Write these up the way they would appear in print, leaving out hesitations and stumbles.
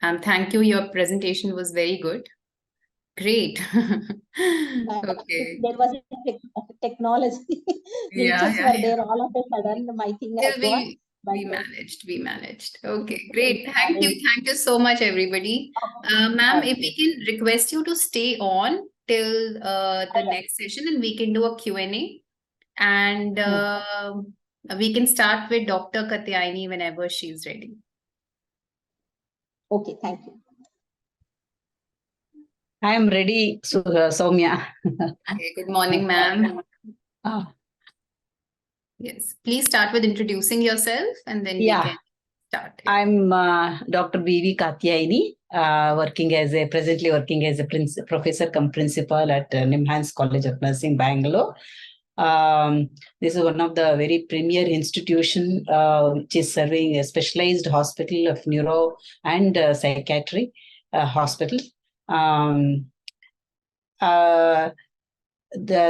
Thank you. Your presentation was very good. Great. Okay. There was a technology Yeah, glitches yeah, were yeah. there all of a sudden. My thing Still has got, but we managed. Okay, great. yeah, Thank you. Thank you so much, everybody. Ma'am, if we can request you to stay on till the next session and we can do a Q&A. And we can start with Dr. Kathayini whenever she's ready. Okay, thank you. I am ready, Soumya. Okay, good morning, ma'am. Yes, please start with introducing yourself and then we can start. I'm Dr. BV Kathyayini, presently working as a professor cum principal at NIMHANS College of Nursing, Bangalore. This is one of the very premier institution which is serving a specialized hospital of neuro and psychiatry hospital.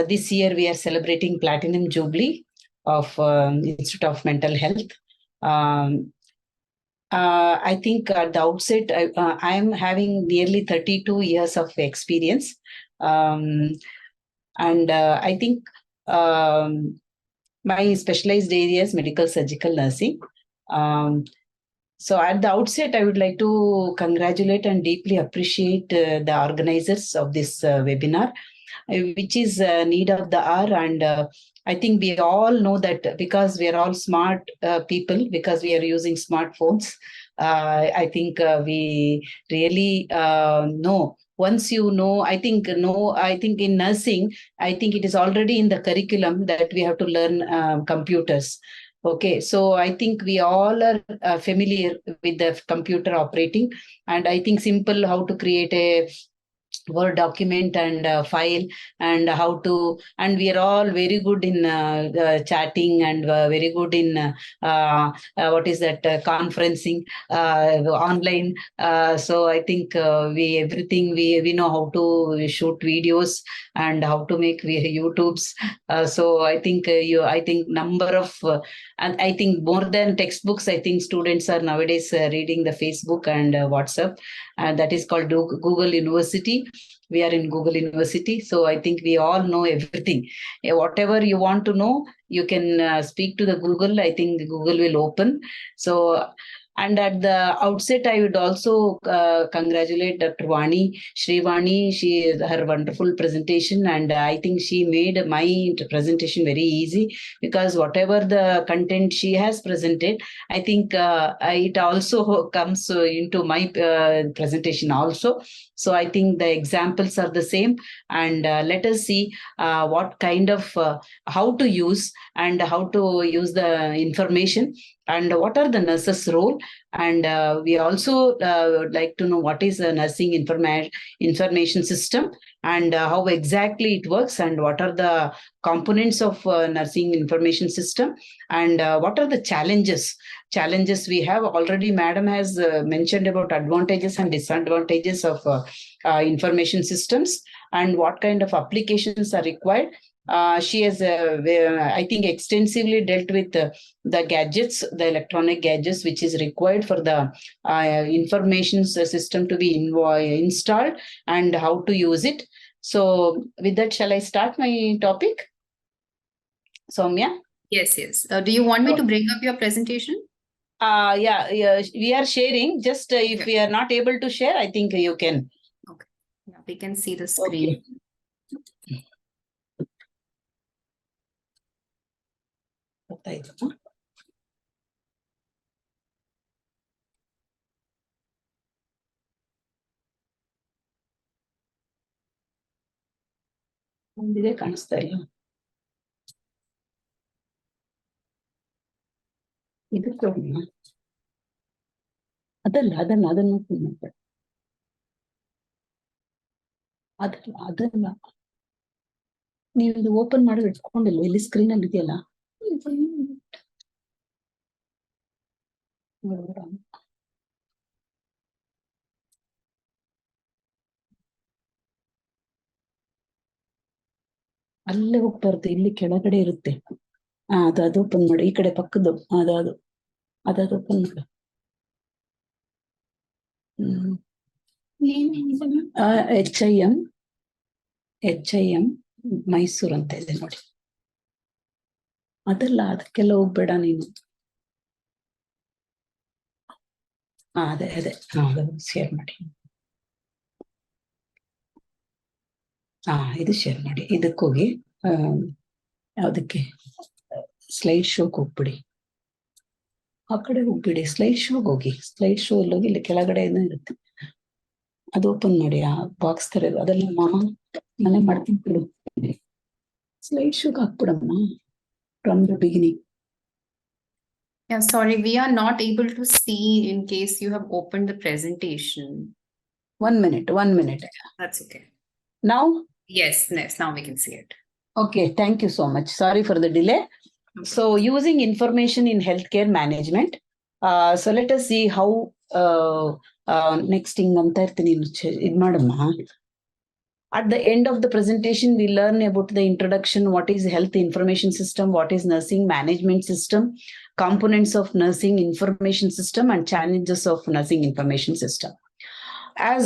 This year we are celebrating Platinum Jubilee of Institute of Mental Health. I think at the outset, I am having nearly 32 years of experience. And I think my specialized area is medical surgical nursing. So at the outset, I would like to congratulate and deeply appreciate the organizers of this webinar, which is need of the hour. And I think we all know that because we are all smart people, because we are using smartphones, I think we really know. Once you know, I think in nursing, I think it is already in the curriculum that we have to learn computers. Okay, so I think we all are familiar with the computer operating, and I think simple how to create a Word document and file, and how to, and we are all very good in chatting, and very good in what is that conferencing online. So I think we know how to shoot videos and how to make YouTubes. So I think I think number of and I think more than textbooks, I think students are nowadays reading the Facebook and WhatsApp, and that is called Google University. We are in Google University, so I think we all know everything. Whatever you want to know, you can speak to the Google. I think Google will open. So, and at the outset, I would also congratulate Dr. Srivani. She her wonderful presentation, and I think she made my presentation very easy, because whatever the content she has presented, I think it also comes into my presentation also. So I think the examples are the same, and let us see what kind of how to use and how to use the information, and what are the nurses' role. And we also would like to know what is a nursing information system, and how exactly it works, and what are the components of nursing information system, and what are the challenges we have. Already madam has mentioned about advantages and disadvantages of information systems, and what kind of applications are required. She has, I think, extensively dealt with the gadgets, the electronic gadgets, which is required for the information system to be installed, and how to use it. So with that, shall I start my topic, Soumya? Yes. Do you want me to bring up your presentation? Yeah, we are sharing. Just if we are not able to share, I think you can. Okay. Yeah, we can see the screen. Okay. ಒಂದಿದೆ ಕಾಣಿಸ್ತಾ ಇಲ್ಲ. ಇದಕ್ಕೆ ಅದಲ್ಲ ಅದಲ್ಲ ನೀವು ಇದು open ಮಾಡಿ ಇಟ್ಕೊಂಡಿಲ್ಲ, ಇಲ್ಲಿ ಸ್ಕ್ರೀನ್ ಅಲ್ಲಿ ಇದೆಯಲ್ಲ. ಅಲ್ಲೇ ಹೋಗ್ಬಾರ್ದು, ಇಲ್ಲಿ ಕೆಳಗಡೆ ಇರುತ್ತೆ. ಅದು ಓಪನ್ ಮಾಡಿ, ಈ ಕಡೆ ಪಕ್ಕದ್ದು ಅದು ಓಪನ್ ಮಾಡು. HIM ಮೈಸೂರು ಅಂತ ಇದೆ ನೋಡಿ. ಅದಲ್ಲ, ಅದಕ್ಕೆಲ್ಲ ಹೋಗ್ಬೇಡ ನೀನು. ಅದೇ ಶೇರ್ ಮಾಡಿ. ಇದು ಶೇರ್ ಮಾಡಿ. ಇದಕ್ಕೆ ಹೋಗಿ ಯಾವುದಕ್ಕೆ ಸ್ಲೈಡ್ ಶೋಗೆ ಹೋಗ್ಬಿಡಿ. ಆ ಕಡೆ ಹೋಗ್ಬಿಡಿ, ಸ್ಲೈಡ್ ಶೋಗೆ ಹೋಗಿ. ಸ್ಲೈಡ್ ಶೋ ಅಲ್ಲಿ ಹೋಗಿ ಇಲ್ಲಿ ಕೆಳಗಡೆ ಏನೋ ಇರುತ್ತೆ, ಅದು ಓಪನ್ ಮಾಡಿ. ಆ ಬಾಕ್ಸ್ ತರ ಅದೆಲ್ಲ ಮಾಮ ನಾನೇ ಮಾಡ್ತೀನಿ ಬಿಡು. ಸ್ಲೈಡ್ ಶೋಗೆ ಹಾಕ್ಬಿಡಮ್ಮ from the beginning. Yeah, sorry, we are not able to see in case you have opened the presentation. 1 minute. That's okay. Now? Yes, now we can see it. Okay, thank you so much. Sorry for the delay. Okay. So using information in healthcare management. So let us see how next thing anta irtini id madamma. At the end of the presentation, we learn about the introduction, what is health information system, what is nursing management system, components of nursing information system, and challenges of nursing information system. As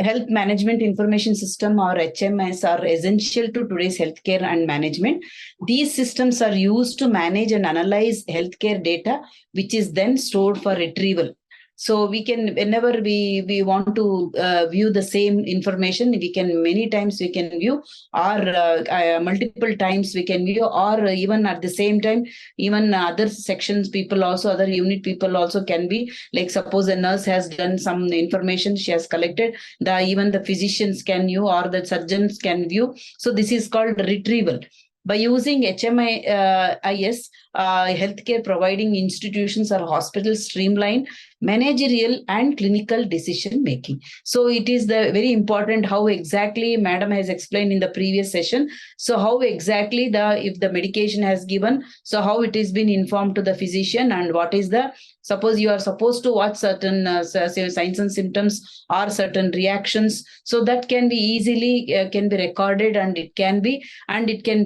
health management information system or HMS are essential to today's healthcare and management. These systems are used to manage and analyze healthcare data, which is then stored for retrieval. So we can, whenever we want to view the same information, we can many times we can view, or multiple times we can view, or even at the same time, even other sections people also, other unit people also can be, like suppose a nurse has done some information she has collected, even the physicians can view or the surgeons can view. So this is called retrieval. By using HMIS, healthcare providing institutions or hospitals streamline managerial and clinical decision making. So it is the very important how exactly madam has explained in the previous session. So how exactly if the medication has given, so how it is been informed to the physician, and what is the, suppose you are supposed to watch certain signs and symptoms or certain reactions, so that can be easily can be recorded, and it can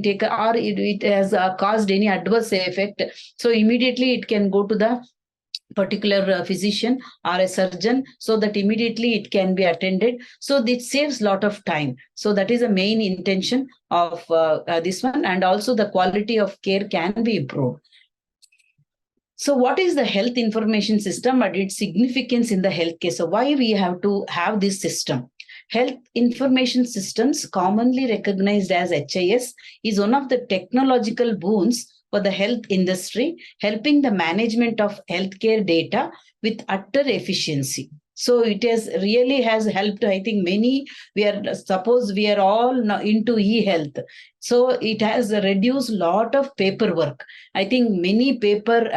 take, or it has caused any adverse effect, so immediately it can go to the particular physician or a surgeon, so that immediately it can be attended. So this saves lot of time. So that is the main intention of this one, and also the quality of care can be improved. So what is the health information system and its significance in the healthcare? So why we have to have this system? Health information systems, commonly recognized as HIS, is one of the technological boons for the health industry, helping the management of healthcare data with utter efficiency. So it really has helped, I think suppose we are all into e-health. So it has reduced lot of paperwork. I think many paper,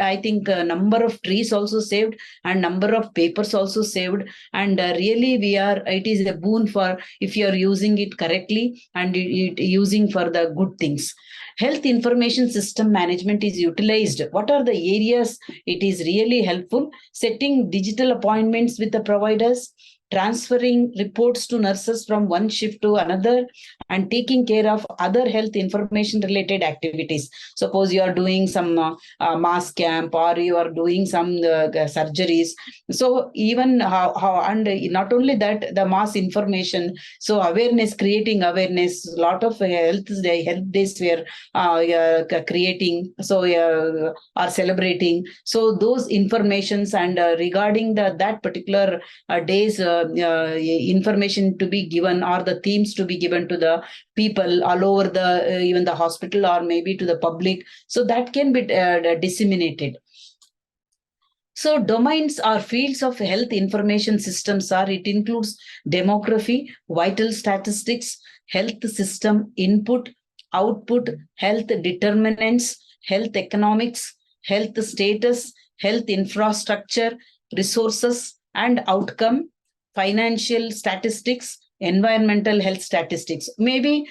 number of trees also saved, and number of papers also saved. And really it is a boon for if you are using it correctly and using for the good things. Health information system management is utilized. What are the areas it is really helpful? Setting digital appointments with the providers, transferring reports to nurses from one shift to another, and taking care of other health information related activities. Suppose you are doing some mass camp, or you are doing some surgeries. So even how and not only that, the mass information, so awareness, creating awareness, lot of health days we are creating, so are celebrating. So those informations, and regarding that particular days information to be given, or the themes to be given to the people all over the even the hospital, or maybe to the public, so that can be disseminated. So domains or fields of health information systems it includes demography, vital statistics, health system input, output, health determinants, health economics, health status, health infrastructure, resources and outcome, financial statistics, environmental health statistics. Maybe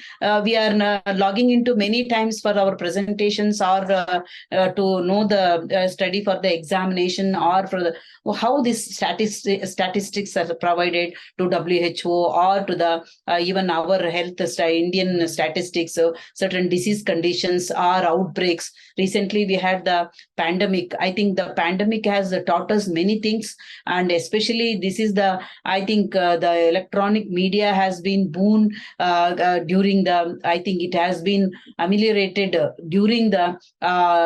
we are logging into many times for our presentations or to know the study for the examination or for the, how these statistics are provided to WHO or to the even our health Indian statistics. So certain disease conditions or outbreaks. Recently we had the pandemic. I think the pandemic has taught us many things, and especially this is the, I think the electronic media has been boon during the, I think it has been ameliorated during the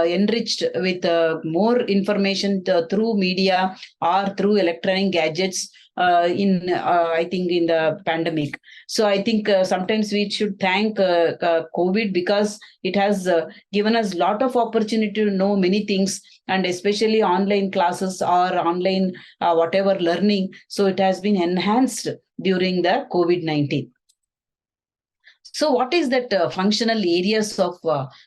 enriched with more information through media or through electronic gadgets I think in the pandemic. So I think sometimes we should thank COVID, because it has given us a lot of opportunity to know many things, and especially online classes or online whatever learning. So it has been enhanced during the COVID-19. So what is that functional areas of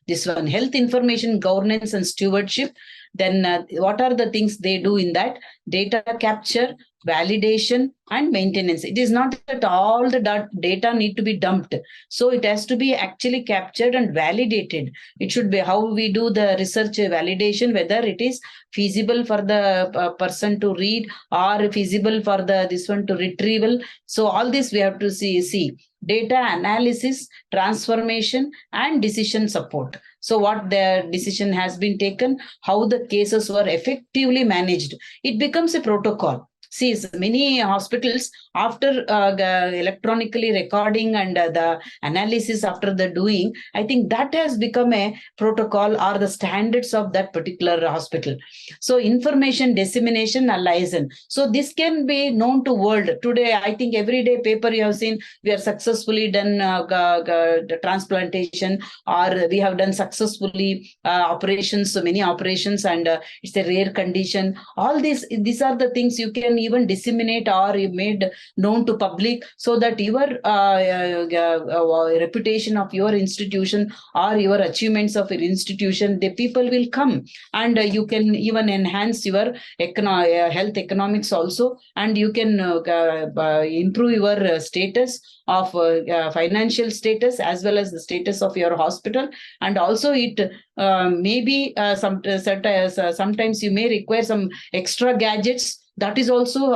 this one? Health information governance and stewardship. Then what are the things they do in that? Data capture, validation, and maintenance. It is not that all the data need to be dumped. So it has to be actually captured and validated. It should be how we do the research validation, whether it is feasible for the person to read or feasible for the this one to retrieval. So all this we have to see. Data analysis, transformation, and decision support. So what the decision has been taken, how the cases were effectively managed. It becomes a protocol. See, many hospitals, after electronically recording and the analysis after the doing, I think that has become a protocol or the standards of that particular hospital. So information dissemination and liaison. So this can be known to world. Today, I think everyday paper you have seen, we are successfully done the transplantation, or we have done successfully operations, so many operations, and it's a rare condition. All these are the things you can even disseminate or you made known to public, so that your reputation of your institution or your achievements of your institution, the people will come, and you can even enhance your health economics also, and you can improve your status of financial status as well as the status of your hospital. And also it maybe sometimes you may require some extra gadgets. That is also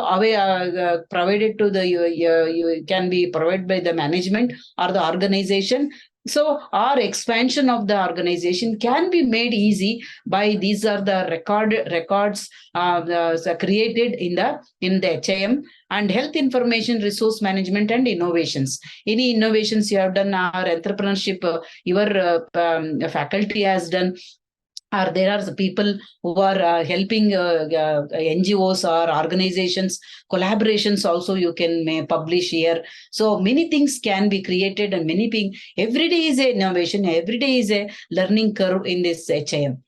provided to the you can be provided by the management or the organization. So our expansion of the organization can be made easy by these are the records created in the HIM. And health information resource management and innovations. Any innovations you have done, or entrepreneurship your faculty has done, or there are the people who are helping NGOs or organizations, collaborations also you can publish here. So many things can be created, and many things, every day is a innovation, every day is a learning curve in this HIM.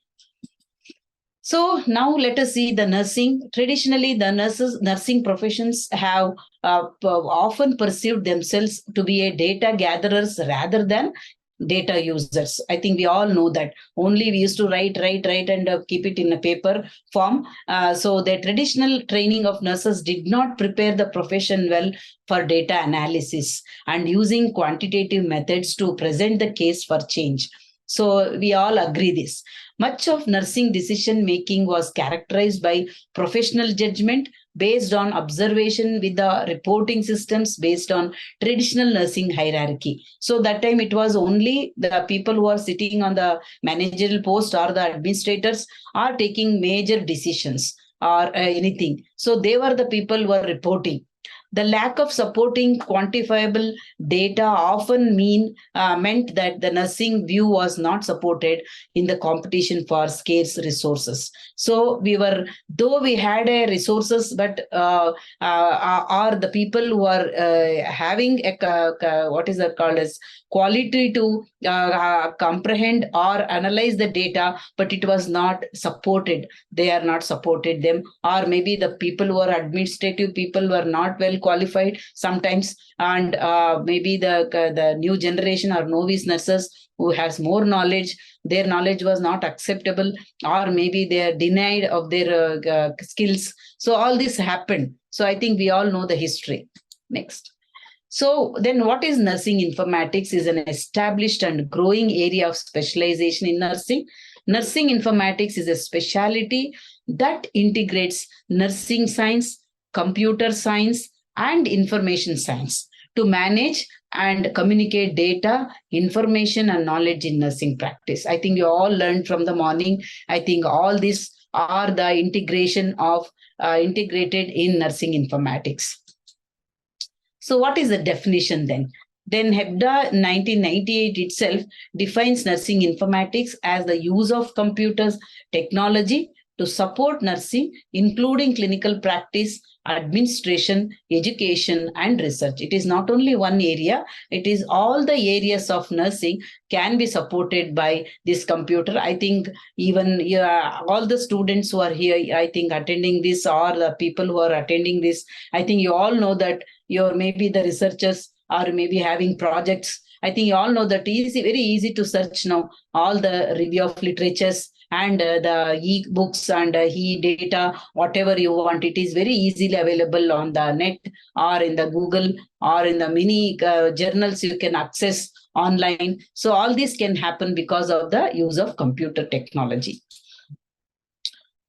So now let us see the nursing. Traditionally, the nursing professions have often perceived themselves to be a data gatherers rather than data users. I think we all know that. Only we used to write and keep it in a paper form. So the traditional training of nurses did not prepare the profession well for data analysis and using quantitative methods to present the case for change. So we all agree this. Much of nursing decision making was characterized by professional judgment based on observation with the reporting systems based on traditional nursing hierarchy. So that time it was only the people who are sitting on the managerial post or the administrators are taking major decisions or anything. So they were the people who were reporting. The lack of supporting quantifiable data often meant that the nursing view was not supported in the competition for scarce resources. So though we had resources, but are the people who are having what is that called as quality to comprehend or analyze the data, but it was not supported. They are not supported them, or maybe the people who are administrative people were not well qualified sometimes, and maybe the new generation or novice nurses who has more knowledge, their knowledge was not acceptable, or maybe they are denied of their skills. So all this happened. So I think we all know the history. Next. So then what is nursing informatics? Is an established and growing area of specialization in nursing. Nursing informatics is a specialty that integrates nursing science, computer science, and information science to manage and communicate data, information, and knowledge in nursing practice. I think you all learned from the morning. I think all these are the integration of integrated in nursing informatics. So what is the definition then? Then HEBDA 1998 itself defines nursing informatics as the use of computers technology to support nursing, including clinical practice, administration, education, and research. It is not only one area, it is all the areas of nursing can be supported by this computer. I think even all the students who are here, I think attending this, or the people who are attending this, I think you all know that you're maybe the researchers or maybe having projects. I think you all know that it is very easy to search now all the review of literatures and the e-books and e-data, whatever you want. It is very easily available on the net or in the Google or in the many journals you can access online. So all this can happen because of the use of computer technology.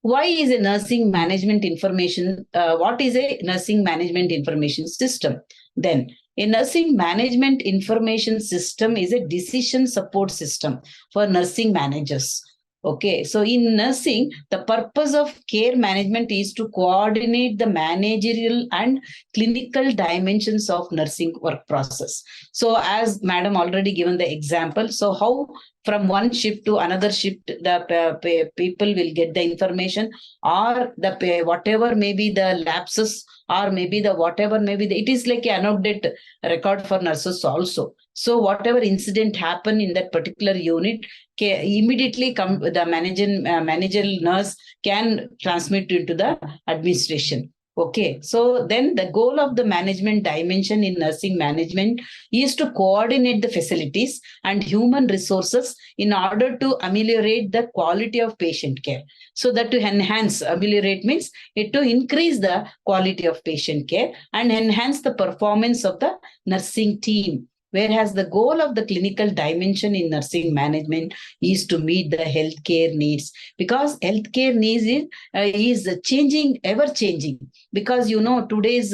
Why is a nursing management information? What is a nursing management information system? Then a nursing management information system is a decision support system for nursing managers. Okay, so in nursing, the purpose of care management is to coordinate the managerial and clinical dimensions of nursing work process. So as Madam already given the example, so how from one shift to another shift, the people will get the information, or the whatever may be the lapses, or maybe the whatever maybe it is like an update record for nurses also. So whatever incident happened in that particular unit, immediately come the managerial nurse can transmit into the administration. Okay, so then the goal of the management dimension in nursing management is to coordinate the facilities and human resources in order to ameliorate the quality of patient care. So that to enhance, ameliorate means it to increase the quality of patient care and enhance the performance of the nursing team. Whereas the goal of the clinical dimension in nursing management is to meet the healthcare needs, because healthcare needs is changing, ever changing. Because today's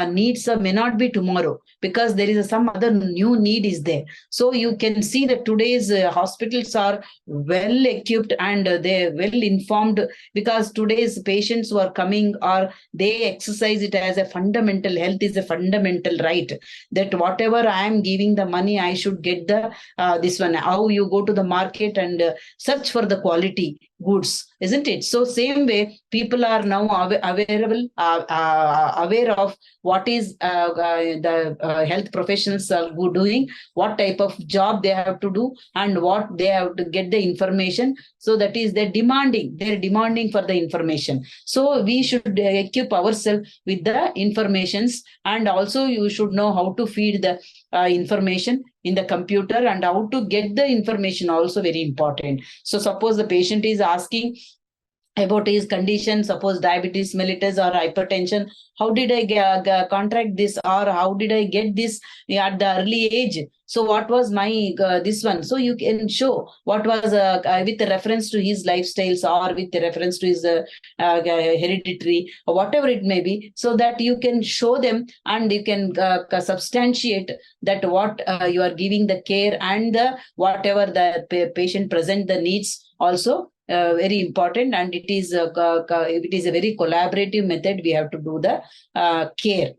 needs may not be tomorrow, because there is some other new need is there. So you can see that today's hospitals are well equipped and they're well informed, because today's patients who are coming, or they exercise it as a fundamental, health is a fundamental right, that whatever I am giving the money, I should get the this one. How you go to the market and search for the quality goods, isn't it? So same way, people are now aware of what is the health professionals are doing, what type of job they have to do, and what they have to get the information. So that is they're demanding for the information. So we should equip ourselves with the informations, and also you should know how to feed the information in the computer, and how to get the information also very important. So suppose the patient is asking about his condition, suppose diabetes mellitus or hypertension, how did I contract this, or how did I get this at the early age? So what was my this one? So you can show what was with reference to his lifestyles, or with reference to his hereditary, or whatever it may be, so that you can show them and you can substantiate that what you are giving the care, and the whatever the patient present the needs also. Very important, and it is a very collaborative method. We have to do the care.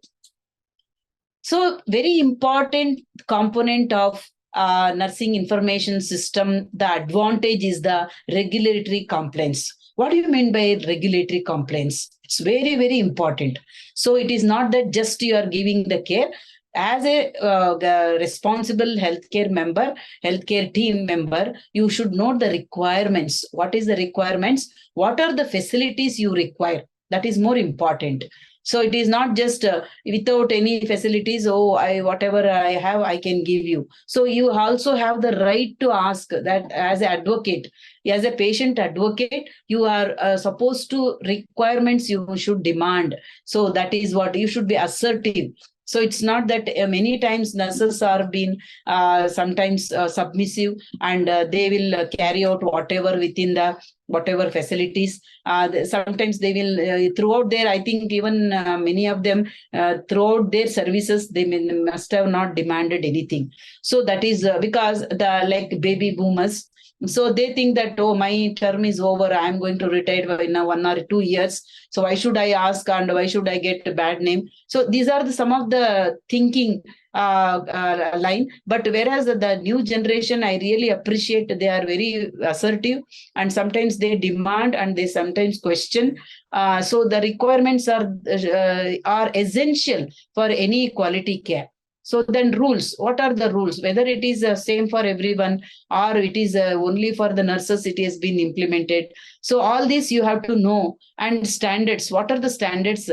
So very important component of nursing information system, the advantage is the regulatory compliance. What do you mean by regulatory compliance? It's very, very important. So it is not that just you are giving the care. As a responsible healthcare member, healthcare team member, you should know the requirements. What is the requirements? What are the facilities you require? That is more important. So it is not just without any facilities, whatever I have, I can give you. So you also have the right to ask that as an advocate, as a patient advocate, you are supposed to requirements you should demand. So that is what you should be assertive. So it's not that many times nurses are being sometimes submissive, and they will carry out whatever within the whatever facilities. Sometimes they will throughout their, I think even many of them throughout their services, they must have not demanded anything. So that is because the like baby boomers, so they think that, oh, my term is over, I'm going to retire in 1 or 2 years, so why should I ask and why should I get a bad name? So these are some of the thinking line. But whereas the new generation, I really appreciate, they are very assertive, and sometimes they demand and they sometimes question. So the requirements are essential for any quality care. So then rules, what are the rules? Whether it is same for everyone or it is only for the nurses, it has been implemented. So all this you have to know. And standards, what are the standards?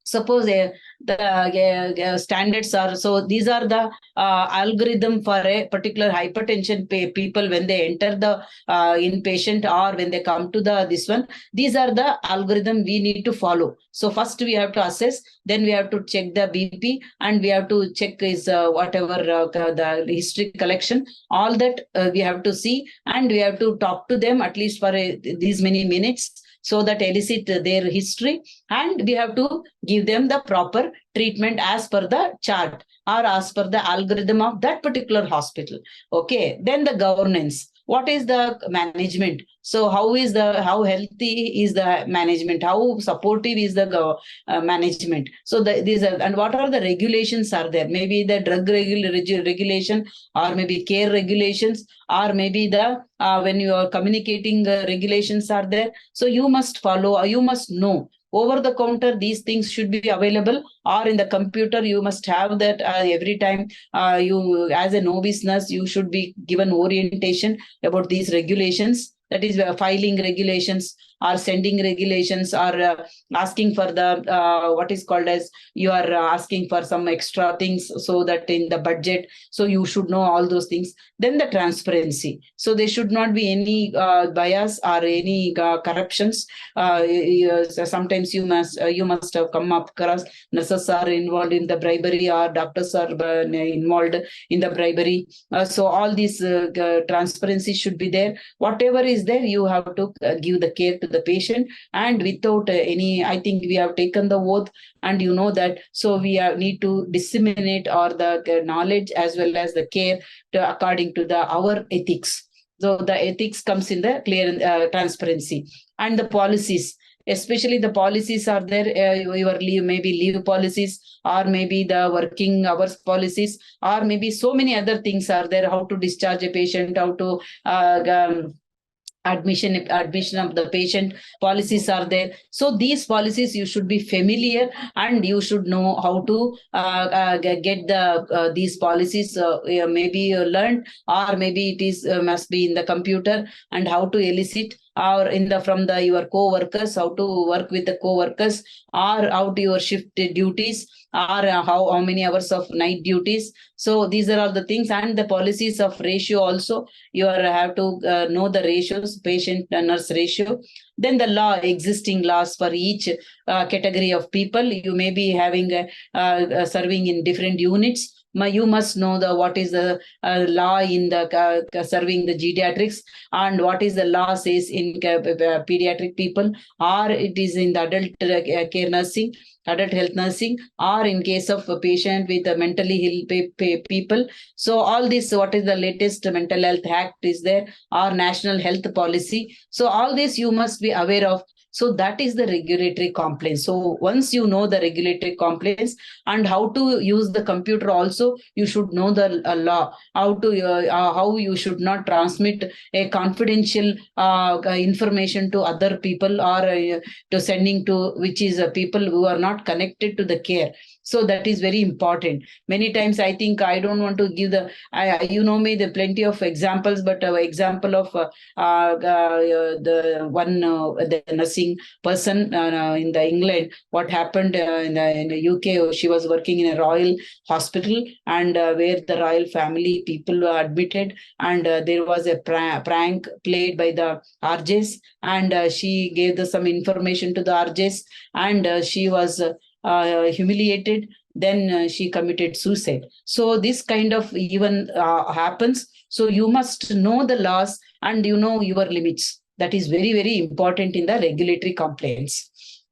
Suppose the standards are, so these are the algorithm for a particular hypertension people when they enter the inpatient or when they come to the this one. These are the algorithm we need to follow. So first we have to assess, then we have to check the BP, and we have to check is whatever the history collection, all that we have to see, and we have to talk to them at least for these many minutes, so that elicit their history, and we have to give them the proper treatment as per the chart or as per the algorithm of that particular hospital. Okay, then the governance. What is the management? So how healthy is the management? How supportive is the management? So these are, and what are the regulations are there? Maybe the drug regulation, or maybe care regulations, or maybe the when you are communicating regulations are there. So you must follow, or you must know. Over the counter, these things should be available, or in the computer, you must have that every time. You, as a novice nurse, you should be given orientation about these regulations. That is filing regulations, or sending regulations, or asking for the what is called as, you are asking for some extra things, so that in the budget, so you should know all those things. Then the transparency, so there should not be any bias or any corruptions. Sometimes you must have come up across nurses are involved in the bribery, or doctors are involved in the bribery. So all these transparency should be there. Whatever is there, you have to give the care to the patient, and without any, I think we have taken the oath, and you know that, so we need to disseminate or the knowledge as well as the care according to our ethics. So the ethics comes in the clear transparency. And the policies, especially the policies are there, your leave, maybe leave policies, or maybe the working hours policies, or maybe so many other things are there, how to discharge a patient, how to admission of the patient policies are there. So these policies you should be familiar, and you should know how to get the these policies, maybe learned, or maybe it is must be in the computer, and how to elicit, or in the from the your co-workers, how to work with the co-workers, or how to your shift duties, or how many hours of night duties. So these are all the things. And the policies of ratio also, you have to know the ratios, patient nurse ratio. Then the existing laws for each category of people. You may be having serving in different units. You must know what is the law in the serving the geriatrics, and what is the law says in pediatric people, or it is in the adult care nursing, adult health nursing, or in case of a patient with a mentally ill people. So all this, what is the latest mental health act is there, or national health policy. So all this you must be aware of. So that is the regulatory compliance. So once you know the regulatory compliance and how to use the computer also, you should know the law, how you should not transmit a confidential information to other people, or to sending to which is people who are not connected to the care. So that is very important. Many times I think, I don't want to give the, you know me, the plenty of examples, but example of the one the nursing person in the England, what happened in the UK, she was working in a royal hospital, and where the royal family people were admitted, and there was a prank played by the RJs, and she gave some information to the RJs, and she was humiliated, then she committed suicide. So this kind of even happens. So you must know the laws and you know your limits. That is very, very important in the regulatory compliance.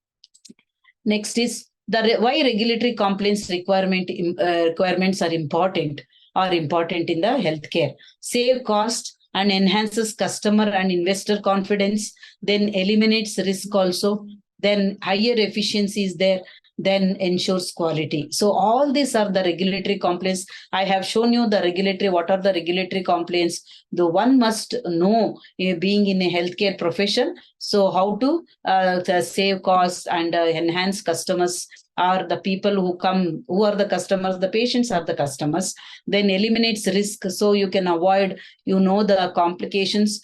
Next is why regulatory compliance requirements are important in the healthcare. Save cost and enhances customer and investor confidence, then eliminates risk also, then higher efficiency is there, then ensures quality. So all these are the regulatory compliance. I have shown you the regulatory, what are the regulatory compliance. The one must know, being in a healthcare profession, so how to save costs and enhance customers are the people who come, who are the customers, the patients are the customers, then eliminates risk. So you can avoid, you know, the complications,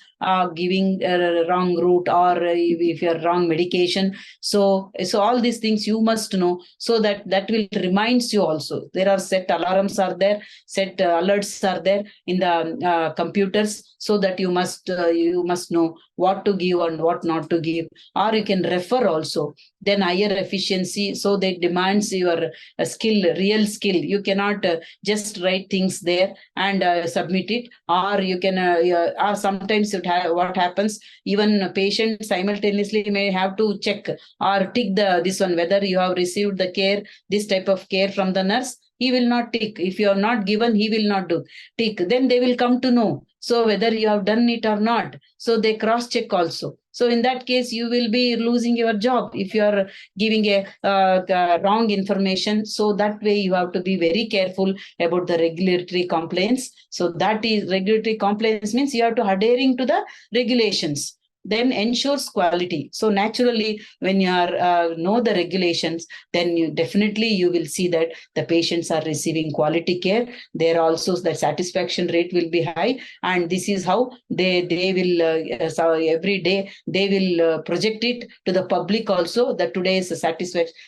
giving wrong route or if you're wrong medication. So all these things you must know, so that will reminds you also. There are set alarms are there, set alerts are there in the computers, so that you must know what to give and what not to give, or you can refer also. Then higher efficiency, so they demands your skill, real skill. You cannot just write things there and submit it, or you can or sometimes what happens, even a patient simultaneously may have to check or tick this one, whether you have received the care, this type of care from the nurse. He will not tick. If you have not given, he will not do tick. Then they will come to know, so whether you have done it or not. So they cross check also. So in that case, you will be losing your job if you are giving a wrong information. So that way you have to be very careful about the regulatory compliance. So that is, regulatory compliance means you have to adhering to the regulations. Then ensures quality. So naturally, when you are know the regulations, then you definitely you will see that the patients are receiving quality care. There also the satisfaction rate will be high, and this is how they will so every day they will project it to the public also, that today's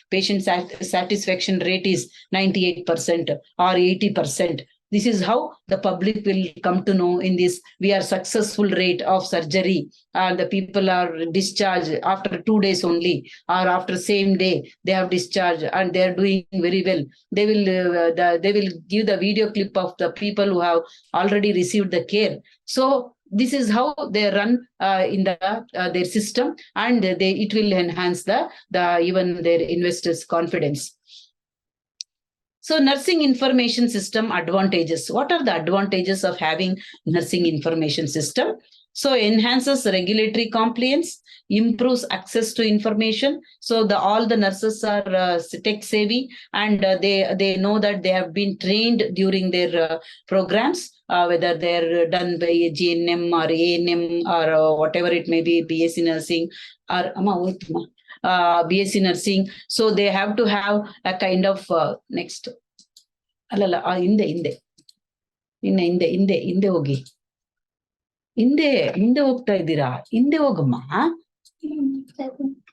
patient satisfaction rate is 98% or 80%. This is how the public will come to know in this. We are successful rate of surgery, and the people are discharged after 2 days only, or after same day they have discharged, and they are doing very well. They will give the video clip of the people who have already received the care. So this is how they run in the their system, and it will enhance the even their investors' confidence. So nursing information system advantages. What are the advantages of having nursing information system? So enhances regulatory compliance, improves access to information. So all the nurses are tech savvy, and they know that they have been trained during their programs, whether they're done by GNM or ANM or whatever it may be, BSc nursing or BSc nursing. So they have to have a kind of next. ಅಲ್ಲಲ್ಲ ಹಿಂದೆ ಹೋಗಿ ಹಿಂದೆ ಹೋಗ್ತಾ ಇದ್ದೀರಾ, ಹಿಂದೆ ಹೋಗಮ್ಮ,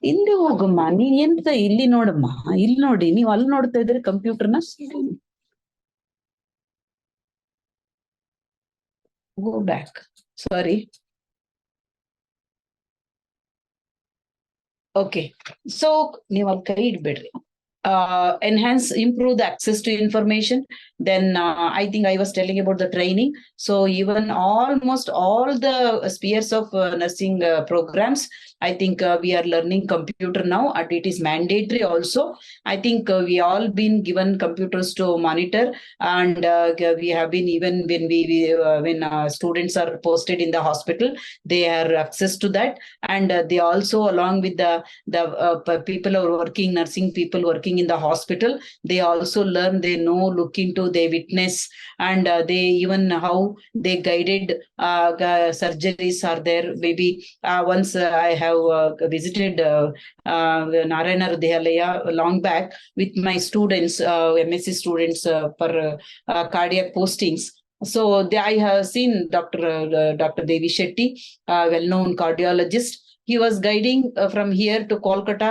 ಹಿಂದೆ ಹೋಗಮ್ಮ. ನೀನ್ ಎಂತ ಇಲ್ಲಿ ನೋಡಮ್ಮ, ಇಲ್ಲಿ ನೋಡಿ, ನೀವು ಅಲ್ಲಿ ನೋಡ್ತಾ ಇದ್ರೆ ಕಂಪ್ಯೂಟರ್ನ. ಗೋ ಬ್ಯಾಕ್, ಸಾರಿ. ಓಕೆ, ಸೊ ನೀವು ಅಲ್ಲಿ ಕೈ ಇಡ್ಬೇಡ್ರಿ. Enhance, improve the access to information. Then I think I was telling about the training. So even almost all the spheres of nursing programs, I think we are learning computer now, and it is mandatory also. I think we all been given computers to monitor, and we have been, even when students are posted in the hospital, they have access to that, and they also, along with the people who are working, nursing people working in the hospital, they also learn, they know, look into, they witness, and they even how they guided surgeries are there. Maybe once I have visited Narayana Hridayalaya long back with my students, MSc students for cardiac postings. So I have seen Dr. Devi Shetty, well-known cardiologist. He was guiding from here to Kolkata,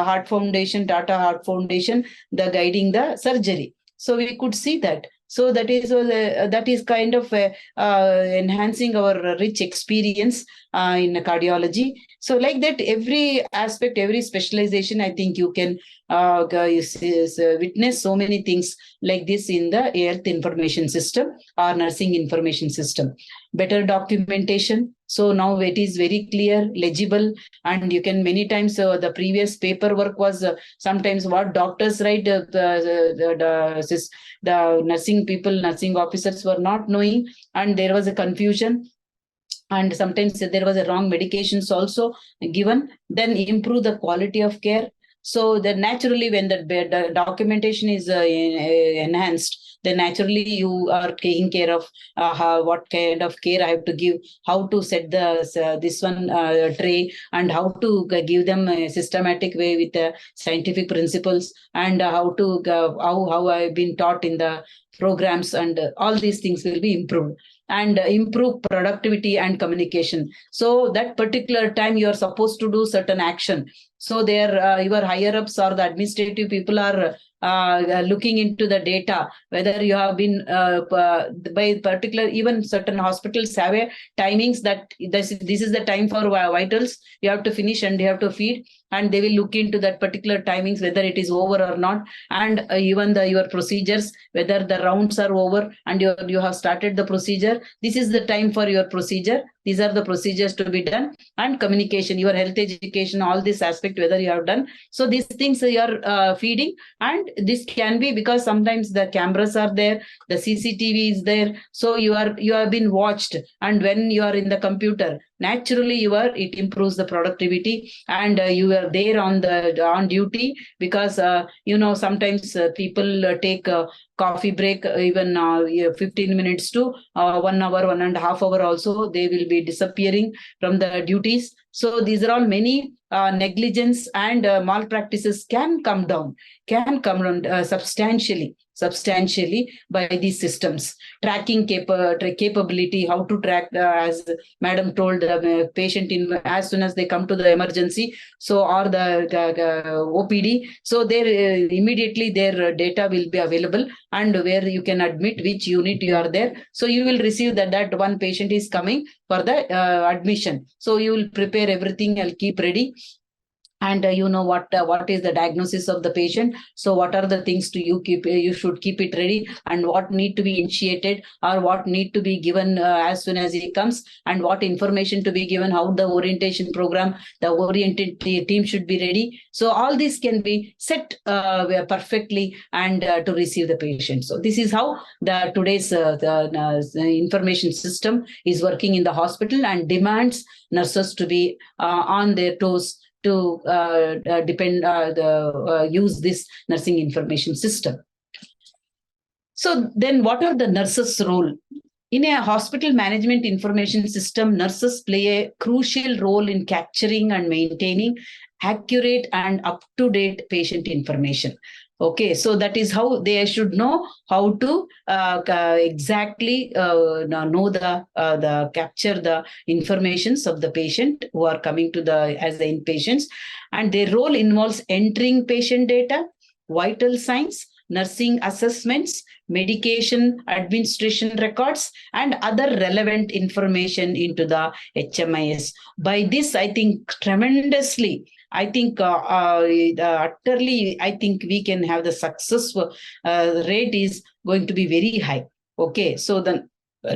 Heart Foundation, Tata Heart Foundation, the guiding the surgery. So we could see that. So that is kind of enhancing our rich experience in cardiology. So like that, every aspect, every specialization, I think you can witness so many things like this in the health information system or nursing information system. Better documentation. So now it is very clear, legible, and you can many times the previous paperwork was sometimes what doctors write, the nursing people, nursing officers were not knowing, and there was a confusion. And sometimes there was a wrong medications also given. Then improve the quality of care. So that naturally, when the documentation is enhanced, then naturally you are taking care of what kind of care I have to give, how to set the this one tray, and how to give them a systematic way with the scientific principles, and how to how I've been taught in the programs, and all these things will be improved, and improve productivity and communication. So that particular time you are supposed to do certain action. So there, your higher ups or the administrative people are looking into the data, whether you have been by particular, even certain hospitals have a timings that this is the time for vitals, you have to finish and you have to feed, and they will look into that particular timings, whether it is over or not. And even your procedures, whether the rounds are over and you have started the procedure, this is the time for your procedure, these are the procedures to be done. And communication, your health education, all this aspect, whether you have done. So these things you are feeding. And this can be because sometimes the cameras are there, the CCTV is there, so you have been watched. And when you are in the computer, naturally it improves the productivity, and you are there on duty, because sometimes people take coffee break, even 15 minutes to 1 hour, 1.5 hours also, they will be disappearing from the duties. So these are all many negligence and malpractices can come down substantially by these systems. Tracking capability, how to track, as madam told, the patient as soon as they come to the emergency, so or the OPD, so there immediately their data will be available, and where you can admit which unit you are there. So you will receive that one patient is coming for the admission. So you will prepare everything, I'll keep ready. And what is the diagnosis of the patient, so what are the things you should keep it ready, and what need to be initiated, or what need to be given as soon as he comes, and what information to be given, how the orientation program, the oriented team should be ready. So all this can be set perfectly, and to receive the patient. So this is how the today's the information system is working in the hospital, and demands nurses to be on their toes to use this nursing information system. So then what are the nurses' role? In a hospital management information system, nurses play a crucial role in capturing and maintaining accurate and up-to-date patient information. Okay, so that is how they should know how to exactly know the capture the informations of the patient who are coming to as the inpatients. And their role involves entering patient data, vital signs, nursing assessments, medication administration records, and other relevant information into the HMIS. By this, I think tremendously, I think utterly, I think we can have the success rate is going to be very high. Okay, so the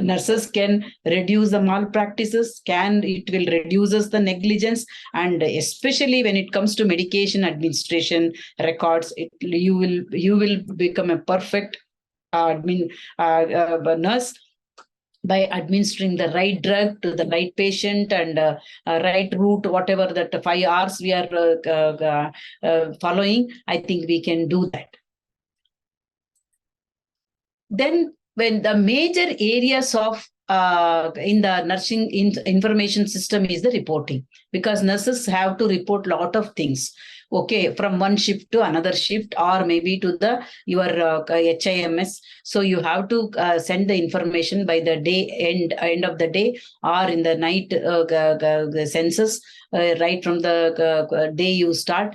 nurses can reduce the malpractices, it will reduces the negligence, and especially when it comes to medication administration records, you will become a perfect nurse by administering the right drug to the right patient, and right route, whatever that 5 hours we are following, I think we can do that. Then when the major areas of in the nursing information system is the reporting, because nurses have to report a lot of things. Okay, from one shift to another shift, or maybe to your HIMS. So you have to send the information by the end of the day, or in the night census, right from the day you start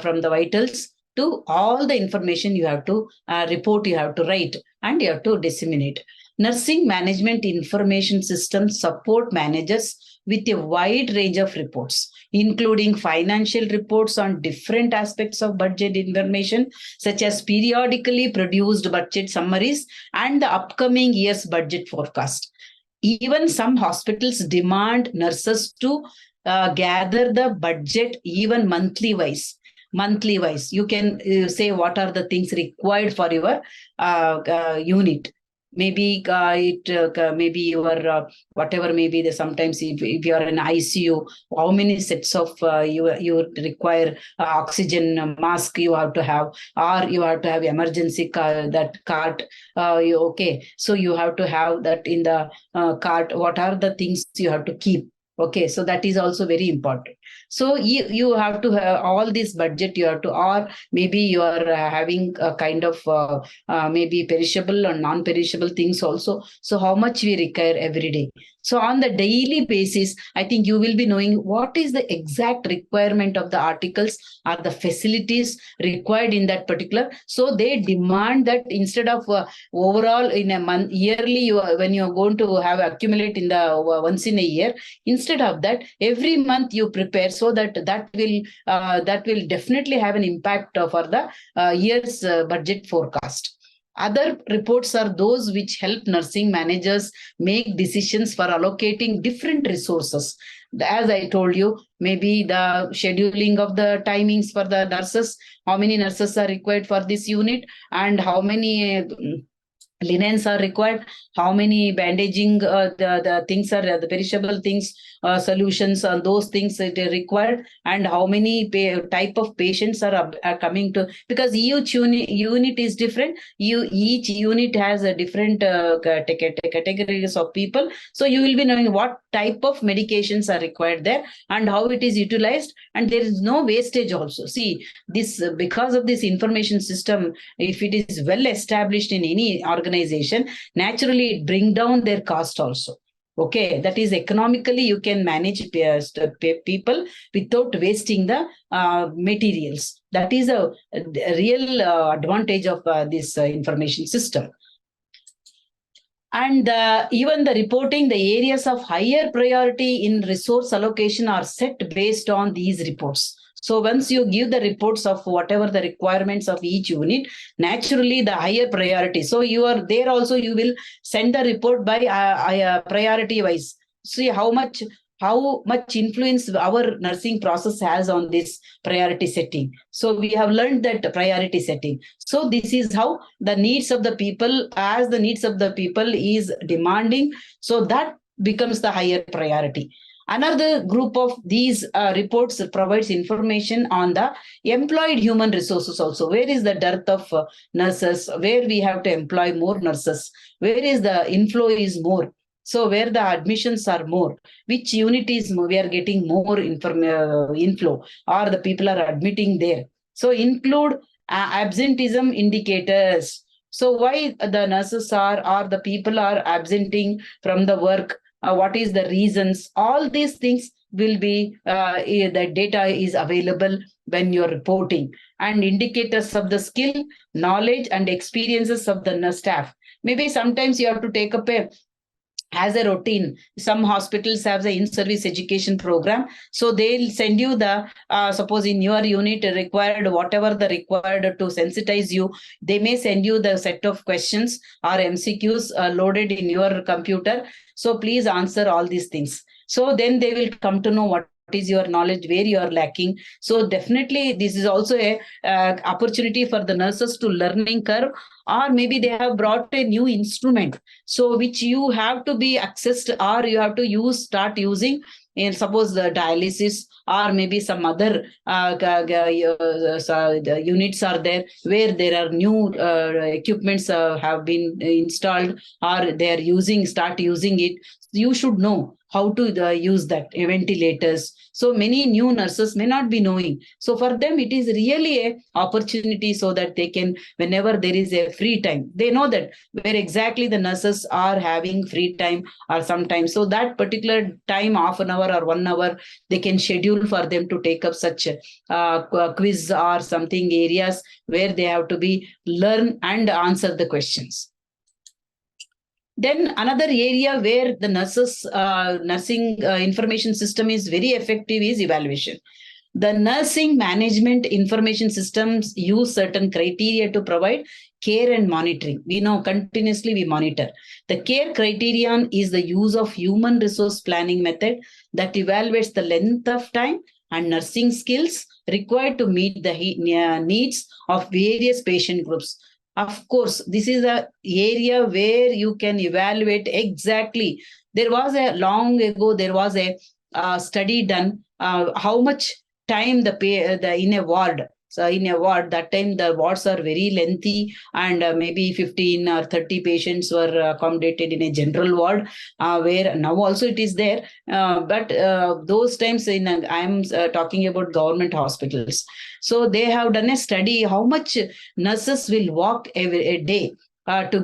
from the vitals to all the information you have to report, you have to write, and you have to disseminate. Nursing management information systems support managers with a wide range of reports, including financial reports on different aspects of budget information, such as periodically produced budget summaries and the upcoming year's budget forecast. Even some hospitals demand nurses to gather the budget even monthly wise. You can say what are the things required for your unit. Maybe maybe your whatever, maybe the sometimes if you are in ICU, how many sets of you require oxygen mask you have to have, or you have to have emergency that cart. Okay, so you have to have that in the cart. What are the things you have to keep? Okay, so that is also very important. So you have to have all this budget, you have to, or maybe you are having a kind of maybe perishable or non-perishable things also. So how much we require every day. So on the daily basis, I think you will be knowing what is the exact requirement of the articles or the facilities required in that particular. So they demand that instead of overall in a month, yearly, when you are going to have accumulate in the once in a year, instead of that, every month you prepare, so that will definitely have an impact for the year's budget forecast. Other reports are those which help nursing managers make decisions for allocating different resources. As I told you, maybe the scheduling of the timings for the nurses, how many nurses are required for this unit, and how many linens are required, how many bandaging the things are the perishable things, solutions on those things that are required, and how many type of patients are coming to, because each unit is different. Each unit has a different categories of people, so you will be knowing what type of medications are required there and how it is utilized, and there is no wastage also. See, this because of this information system, if it is well established in any organization, naturally it bring down their cost also. Okay, that is economically you can manage people without wasting the materials. That is a real advantage of this information system. And even the reporting, the areas of higher priority in resource allocation are set based on these reports. So once you give the reports of whatever the requirements of each unit, naturally the higher priority. So you are there also, you will send the report by priority wise. See how much influence our nursing process has on this priority setting. So we have learned that priority setting. So this is how the needs of the people, as the needs of the people is demanding, so that becomes the higher priority. Another group of these reports provides information on the employed human resources also. Where is the dearth of nurses? Where we have to employ more nurses? Where is the inflow is more? So where the admissions are more, which unit is more, we are getting more inflow, or the people are admitting there. So include absenteeism indicators. So why the nurses are, or the people are absenting from the work? What is the reasons? All these things will be, the data is available when you're reporting, and indicators of the skill, knowledge, and experiences of the nurse staff. Maybe sometimes you have to take up as a routine. Some hospitals have the in-service education program. So they'll send you the, suppose in your unit required, whatever the required to sensitize you, they may send you the set of questions or MCQs loaded in your computer. So please answer all these things. So then they will come to know what is your knowledge, where you are lacking. So definitely this is also a opportunity for the nurses to learning curve, or maybe they have brought a new instrument, so which you have to be accessed, or you have to start using in, suppose the dialysis, or maybe some other the units are there where there are new equipments have been installed, or they are start using it. you should know how to use that ventilators. So many new nurses may not be knowing. So for them, it is really a opportunity so that they can, whenever there is a free time, they know that where exactly the nurses are having free time or sometimes. So that particular time, half an hour or 1 hour, they can schedule for them to take up such quiz or something areas where they have to be learn and answer the questions. Then another area where the nursing information system is very effective is evaluation. The nursing management information systems use certain criteria to provide care and monitoring. We know continuously we monitor. The care criterion is the use of human resource planning method that evaluates the length of time and nursing skills required to meet the needs of various patient groups. Of course, this is an area where you can evaluate exactly. There was a long ago, there was a study done how much time in a ward. So in a ward, that time the wards are very lengthy, and maybe 15 or 30 patients were accommodated in a general ward, where now also it is there. But those times, I am talking about government hospitals. So they have done a study how much nurses will walk a day. To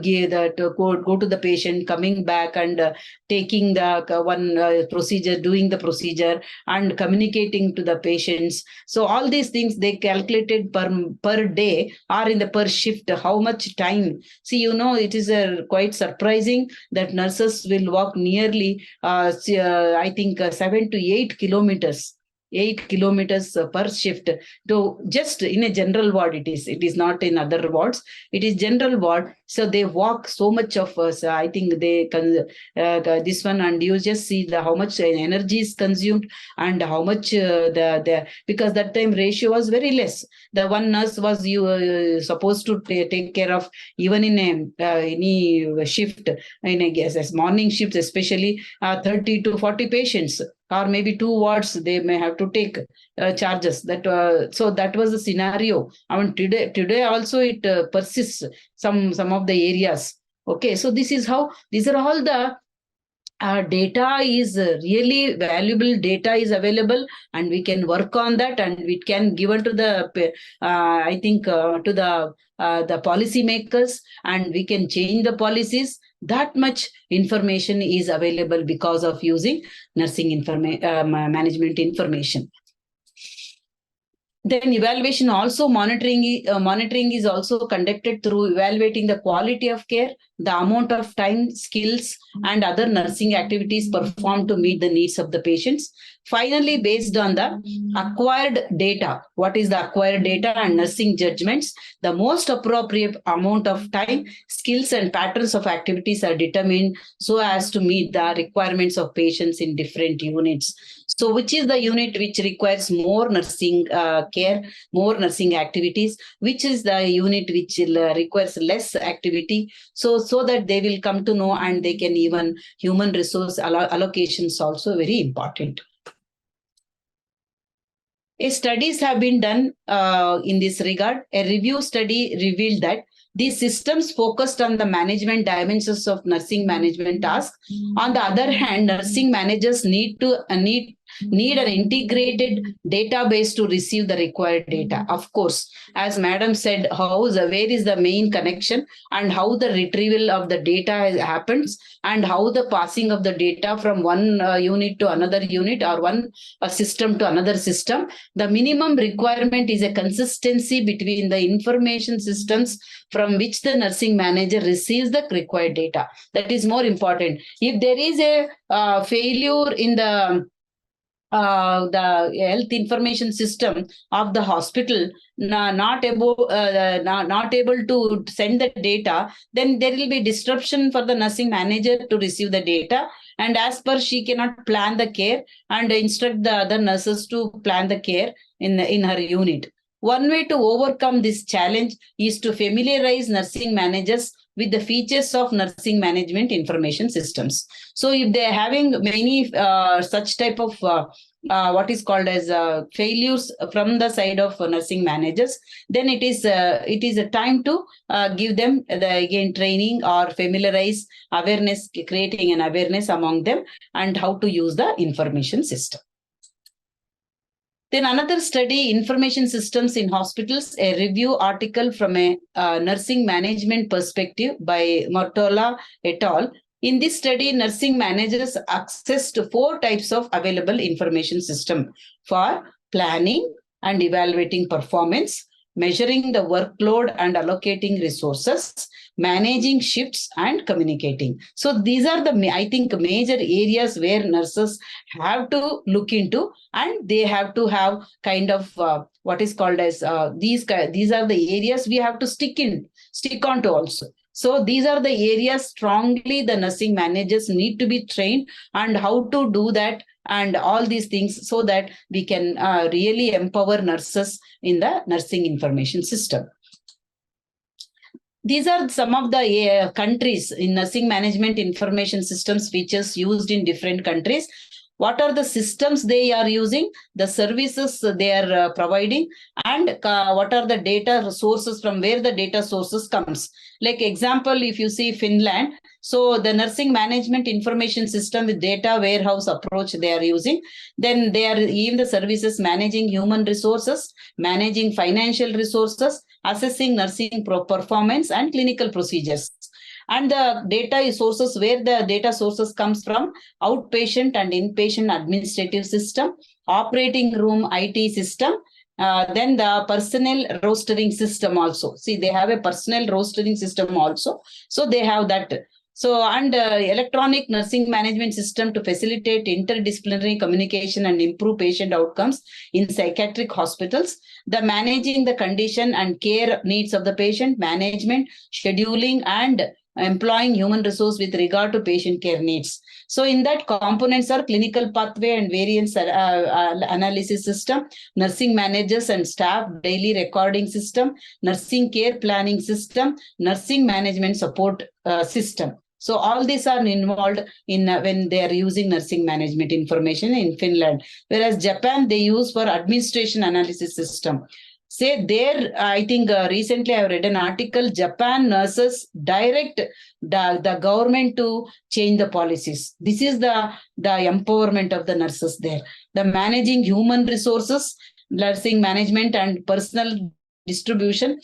go to the patient, coming back and taking the one procedure, doing the procedure and communicating to the patients. So all these things they calculated per day or in the per shift, how much time. See, it is quite surprising that nurses will walk nearly, I think 7 to 8 kilometers. 8 kilometers per shift to just in a general ward. It is not in other wards. It is general ward. So they walk so much of us. I think they can this one, and you just see how much energy is consumed and how much because that time ratio was very less. The one nurse was supposed to take care of even in any shift, in a morning shift, especially 30 to 40 patients. Or maybe 2 wards, they may have to take charges. So that was the scenario. I mean, today also it persists some of the areas. Okay, so this is how these are all the data is really valuable. Data is available, and we can work on that, and we can give it to the I think to the policy makers, and we can change the policies. That much information is available because of using nursing management information. Then evaluation also monitoring is also conducted through evaluating the quality of care, the amount of time, skills, and other nursing activities performed to meet the needs of the patients. Finally, based on the acquired data, what is the acquired data and nursing judgments, the most appropriate amount of time, skills, and patterns of activities are determined so as to meet the requirements of patients in different units. So which is the unit which requires more nursing care, more nursing activities, which is the unit which requires less activity, so that they will come to know, and they can even human resource allocations also very important. Studies have been done in this regard. A review study revealed that these systems focused on the management dimensions of nursing management tasks. On the other hand, nursing managers need an integrated database to receive the required data. Of course, as Madam said, where is the main connection, and how the retrieval of the data happens, and how the passing of the data from one unit to another unit, or one system to another system. The minimum requirement is a consistency between the information systems from which the nursing manager receives the required data. That is more important. If there is a failure in the health information system of the hospital, not able to send the data, then there will be disruption for the nursing manager to receive the data, and as per she cannot plan the care and instruct the other nurses to plan the care in her unit. One way to overcome this challenge is to familiarize nursing managers with the features of nursing management information systems. So if they are having many such type of what is called as failures from the side of nursing managers, then it is a time to give them again training or familiarize awareness, creating an awareness among them and how to use the information system. Then another study, information systems in hospitals, a review article from a nursing management perspective by Mortola et al. In this study, nursing managers accessed 4 types of available information system for planning and evaluating performance, measuring the workload and allocating resources, managing shifts and communicating. So these are the, I think, major areas where nurses have to look into, and they have to have kind of what is called as these are the areas we have to stick on to also. So these are the areas strongly the nursing managers need to be trained and how to do that and all these things, so that we can really empower nurses in the nursing information system. These are some of the countries in nursing management information systems features used in different countries. What are the systems they are using, the services they are providing, and what are the data sources, from where the data sources comes. Like example, if you see Finland, so the nursing management information system with data warehouse approach they are using. Then they are even the services managing human resources, managing financial resources, assessing nursing performance and clinical procedures. And the data sources, where the data sources comes from, outpatient and inpatient administrative system, operating room IT system, then the personnel rostering system also. See, they have a personnel rostering system also. So they have that. So, and electronic nursing management system to facilitate interdisciplinary communication and improve patient outcomes in psychiatric hospitals, the managing the condition and care needs of the patient, management, scheduling, and employing human resource with regard to patient care needs. So in that, components are clinical pathway and variance analysis system, nursing managers and staff daily recording system, nursing care planning system, nursing management support system. So all these are involved in when they are using nursing management information in Finland. Whereas Japan, they use for administration analysis system. Say there, I think recently I read an article, Japan nurses direct the government to change the policies. This is the empowerment of the nurses there. The managing human resources, nursing management and personnel distribution,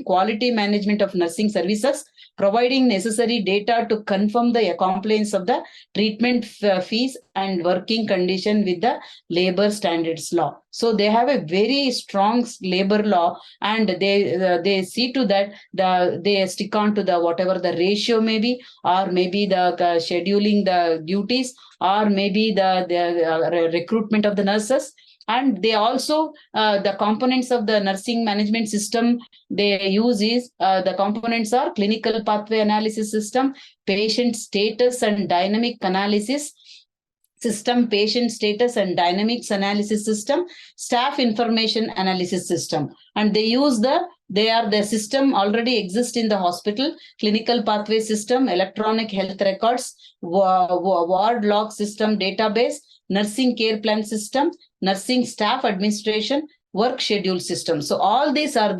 quality management of nursing services, providing necessary data to confirm the compliance of the treatment fees and working condition with the labor standards law. So they have a very strong labor law, and they see to that they stick on to the whatever the ratio may be, or maybe the scheduling the duties, or maybe the recruitment of the nurses. And they also, the components of the nursing management system they use is, the components are clinical pathway analysis system, patient status and dynamic analysis system, patient status and dynamics analysis system, staff information analysis system. And they use the system already exists in the hospital, clinical pathway system, electronic health records, ward log system database, nursing care plan system, nursing staff administration, work schedule system. So all these are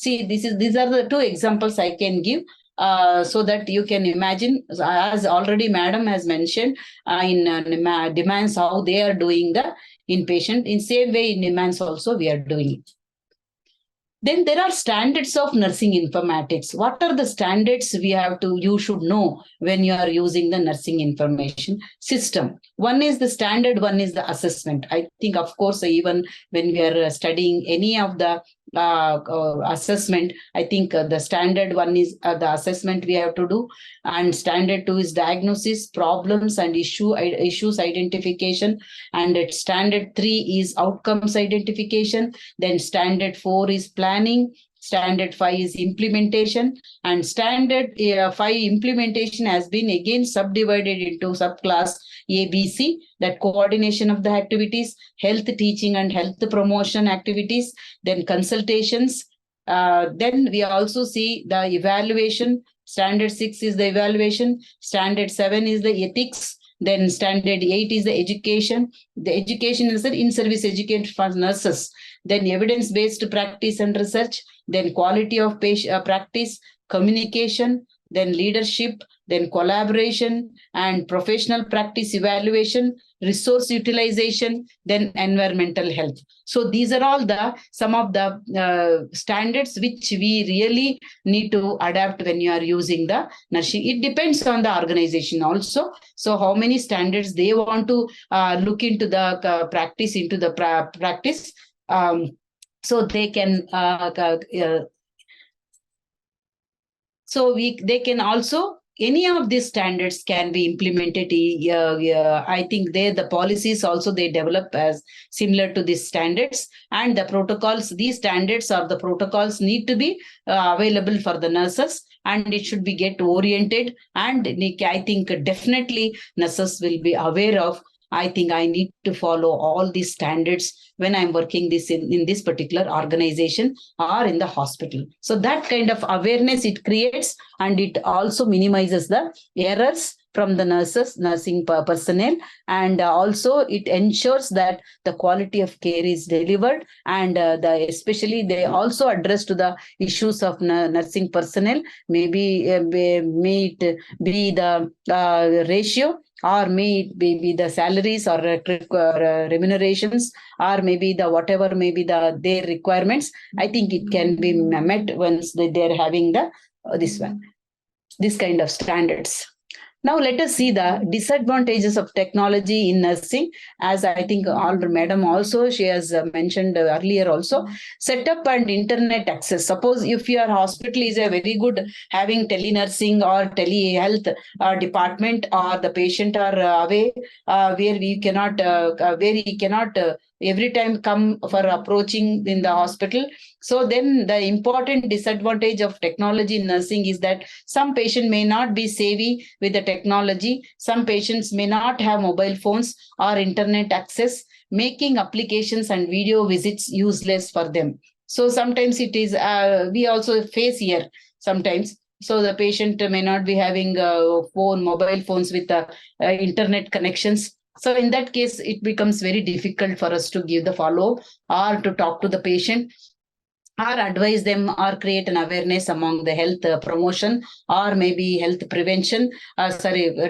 these are the 2 examples I can give, so that you can imagine, as already madam has mentioned, in NIMHANS how they are doing the inpatient. In same way in NIMHANS also we are doing it. Then there are standards of nursing informatics. What are the standards you should know when you are using the nursing information system? One is the standard, one is the assessment. I think, of course, even when we are studying any of the assessment, I think the standard one is the assessment we have to do, and standard 2 is diagnosis, problems and issues identification, and standard 3 is outcomes identification. Then standard 4 is planning, standard 5 is implementation, and standard 5 implementation has been again subdivided into subclass ABC, that coordination of the activities, health teaching and health promotion activities, then consultations. Then we also see the evaluation. Standard 6 is the evaluation. Standard 7 is the ethics. Then standard 8 is the education. The education is the in-service education for nurses. Then evidence-based practice and research. Then quality of practice, communication, then leadership, then collaboration and professional practice evaluation, resource utilization, then environmental health. So these are all some of the standards which we really need to adapt when you are using the nursing. It depends on the organization also. So how many standards they want to look into the practice, into the practice. So they can they can also, any of these standards can be implemented. I think the policies also they develop as similar to these standards, and the protocols, these standards or the protocols need to be available for the nurses, and it should be get oriented. And I think definitely nurses will be aware of, I think I need to follow all these standards when I'm working this in this particular organization or in the hospital. So that kind of awareness it creates, and it also minimizes the errors from the nursing personnel, and also it ensures that the quality of care is delivered, and especially they also address to the issues of nursing personnel. Maybe may it be the ratio, or may it be the salaries or remunerations, or maybe the whatever may be their requirements. I think it can be met once they're having the this kind of standards. Now let us see the disadvantages of technology in nursing. As I think Madam also, she has mentioned earlier also, setup and internet access. Suppose if your hospital is a very good having telenursing or telehealth department, or the patient are away where we cannot, every time come for approaching in the hospital. So then the important disadvantage of technology in nursing is that some patient may not be savvy with the technology. Some patients may not have mobile phones or internet access, making applications and video visits useless for them. So sometimes it is, we also face here sometimes. So the patient may not be having mobile phones with internet connections. So in that case, it becomes very difficult for us to give the follow or to talk to the patient, or advise them, or create an awareness among the health promotion, or maybe health prevention,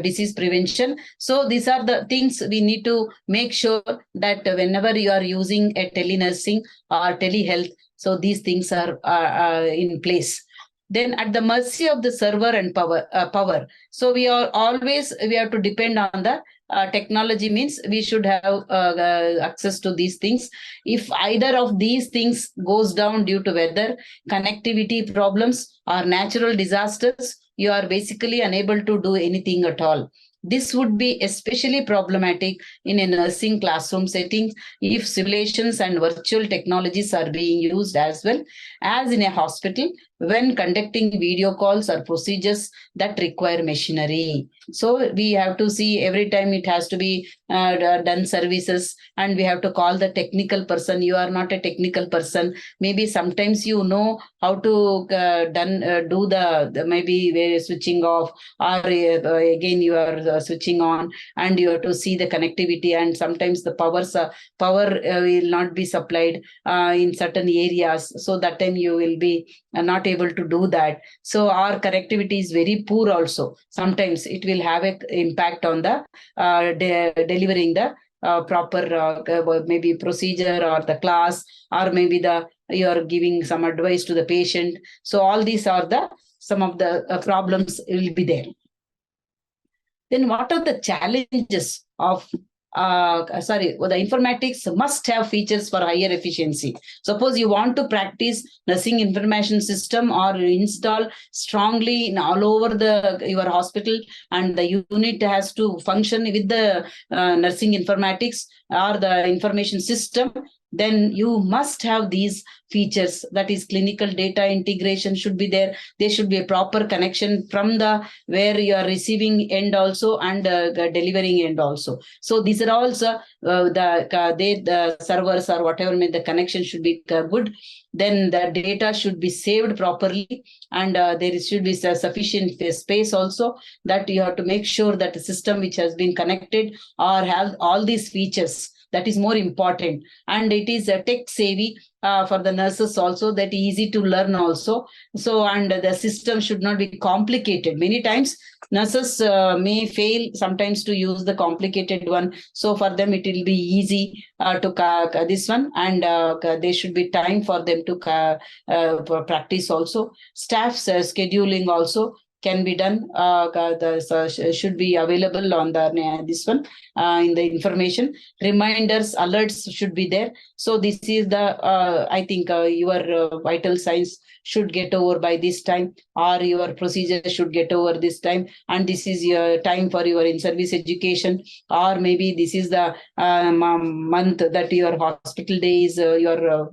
disease prevention. So these are the things we need to make sure that whenever you are using a telenursing or telehealth, so these things are in place. Then at the mercy of the server and power. So we have to depend on the technology, means we should have access to these things. If either of these things goes down due to weather, connectivity problems, or natural disasters, you are basically unable to do anything at all. This would be especially problematic in a nursing classroom setting if simulations and virtual technologies are being used as well as in a hospital when conducting video calls or procedures that require machinery. So we have to see every time it has to be done services, and we have to call the technical person. You are not a technical person. Maybe sometimes you know how to do the maybe switching off, or again you are switching on, and you have to see the connectivity, and sometimes the power will not be supplied in certain areas. So that time you will be not able to do that. So our connectivity is very poor also. Sometimes it will have an impact on the delivering the proper maybe procedure or the class, or maybe you are giving some advice to the patient. So all these are some of the problems will be there. Then what are the challenges of the informatics must have features for higher efficiency. Suppose you want to practice nursing information system or install strongly in all over your hospital, and the unit has to function with the nursing informatics or the information system. then you must have these features. That is, clinical data integration should be there. There should be a proper connection from the where you are receiving end also and delivering end also. So these are also the servers or whatever, the connection should be good. Then the data should be saved properly, and there should be sufficient space also, that you have to make sure that the system which has been connected or have all these features. That is more important, and it is tech savvy for the nurses also, that easy to learn also. So, and the system should not be complicated. Many times nurses may fail sometimes to use the complicated one. So for them it will be easy to this one, and there should be time for them to practice also. Staff's scheduling also can be done. Should be available on the this one in the information. Reminders, alerts should be there. So this is the I think your vital signs should get over by this time, or your procedure should get over this time, and this is your time for your in-service education, or maybe this is the month that your hospital day is you're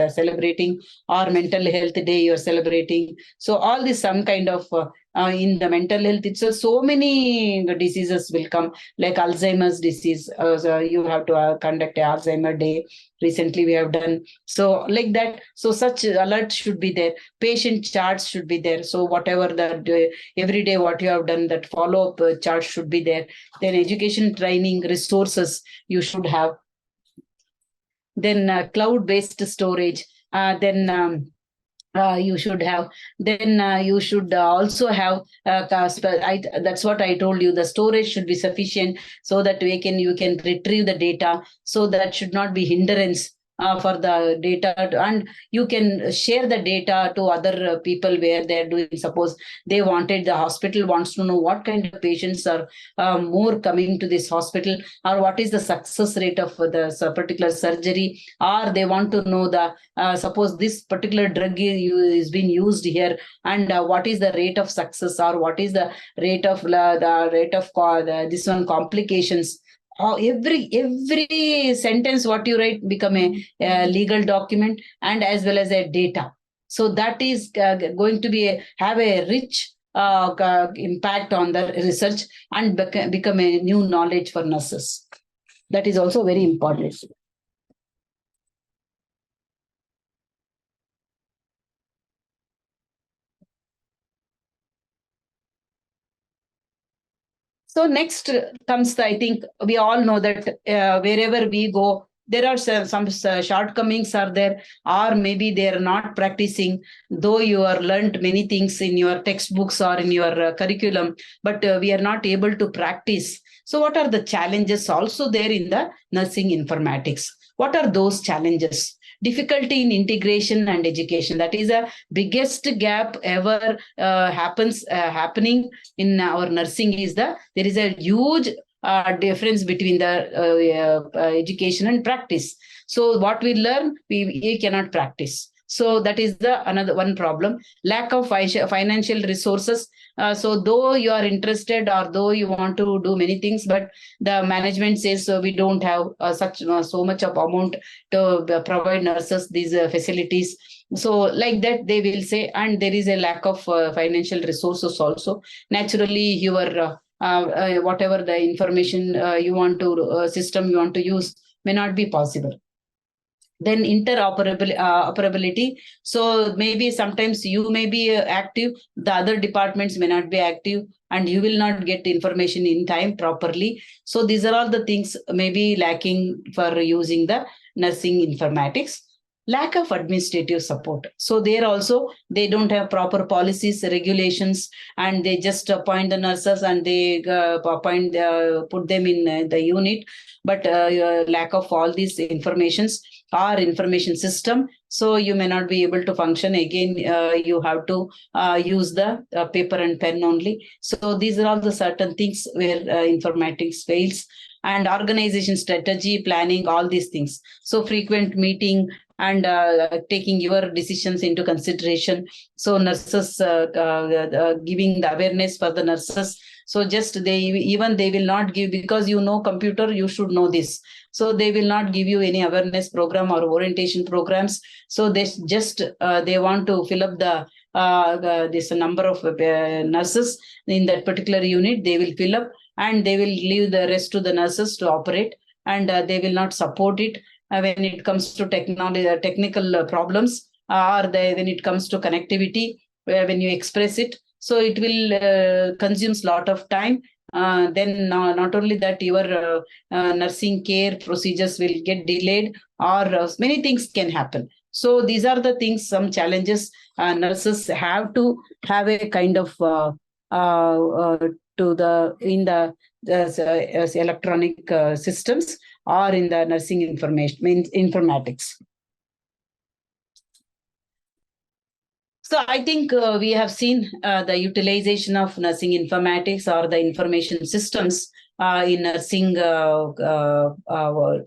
celebrating, or mental health day you're celebrating. So all this some kind of in the mental health, it's so many diseases will come, like Alzheimer's disease. So you have to conduct a Alzheimer day. Recently we have done, so like that. So such alert should be there. Patient charts should be there. So whatever the every day what you have done, that follow-up chart should be there. Then education, training, resources you should have. Then cloud-based storage. Then you should have. Then you should also have that's what I told you, the storage should be sufficient, so that you can retrieve the data. So that should not be hindrance for the data, and you can share the data to other people where they're doing. Suppose the hospital wants to know what kind of patients are more coming to this hospital, or what is the success rate of the particular surgery, or they want to know the suppose this particular drug is being used here, and what is the rate of success, or what is the rate of this one complications. Every sentence what you write become a legal document, and as well as a data. So that is going to have a rich impact on the research, and become a new knowledge for nurses. That is also very important. So next comes I think we all know that wherever we go, there are some shortcomings are there, or maybe they are not practicing, though you are learned many things in your textbooks or in your curriculum, but we are not able to practice. So what are the challenges also there in the nursing informatics? What are those challenges? Difficulty in integration and education. That is a biggest gap ever happening in our nursing. There is a huge difference between the education and practice. So what we learn, we cannot practice. So that is another one problem. Lack of financial resources. So though you are interested, or though you want to do many things, but the management says we don't have so much of amount to provide nurses these facilities. So like that they will say, and there is a lack of financial resources also. Naturally, your whatever the information you want to system you want to use may not be possible. Then interoperability. So maybe sometimes you may be active, the other departments may not be active, and you will not get information in time properly. So these are all the things maybe lacking for using the nursing informatics. Lack of administrative support. So there also, they don't have proper policies, regulations, and they just appoint the nurses, and they put them in the unit. But lack of all these informations or information system, so you may not be able to function. Again, you have to use the paper and pen only. So these are all the certain things where informatics fails. And organization, strategy, planning, all these things. So frequent meeting and taking your decisions into consideration. So nurses giving the awareness for the nurses. So just they will not give, because computer, you should know this. So they will not give you any awareness program or orientation programs. So they just they want to fill up this number of nurses in that particular unit. They will fill up and they will leave the rest to the nurses to operate, and they will not support it when it comes to technology, technical problems, or when it comes to connectivity, when you express it. So it will consumes a lot of time. Then not only that, your nursing care procedures will get delayed, or many things can happen. So these are the things, some challenges nurses have to have a kind of to the in the electronic systems or in the nursing informatics. So I think we have seen the utilization of nursing informatics or the information systems in nursing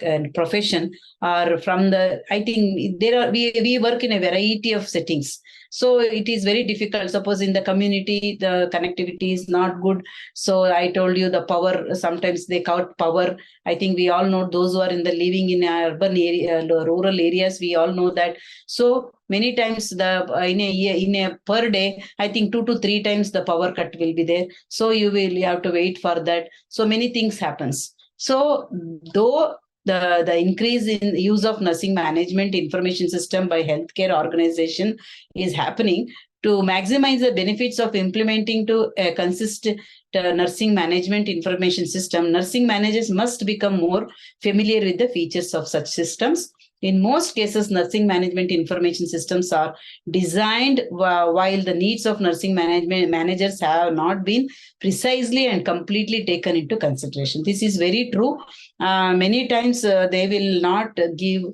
and profession are from the, I think we work in a variety of settings. So it is very difficult. Suppose in the community, the connectivity is not good. So I told you the power, sometimes they cut power. I think we all know, those who are living in urban area, rural areas, we all know that. So many times in a per day, I think 2 to 3 times the power cut will be there. So you have to wait for that. So many things happens. So though the increase in use of nursing management information system by healthcare organization is happening, to maximize the benefits of implementing to a consistent nursing management information system, nursing managers must become more familiar with the features of such systems. In most cases, nursing management information systems are designed while the needs of nursing management managers have not been precisely and completely taken into consideration. This is very true. Many times they will not give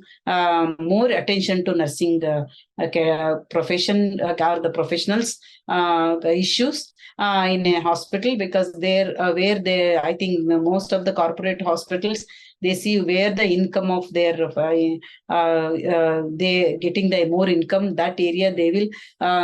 more attention to nursing profession or the professionals issues in a hospital, because I think most of the corporate hospitals, they see where the income of their they getting the more income, that area they will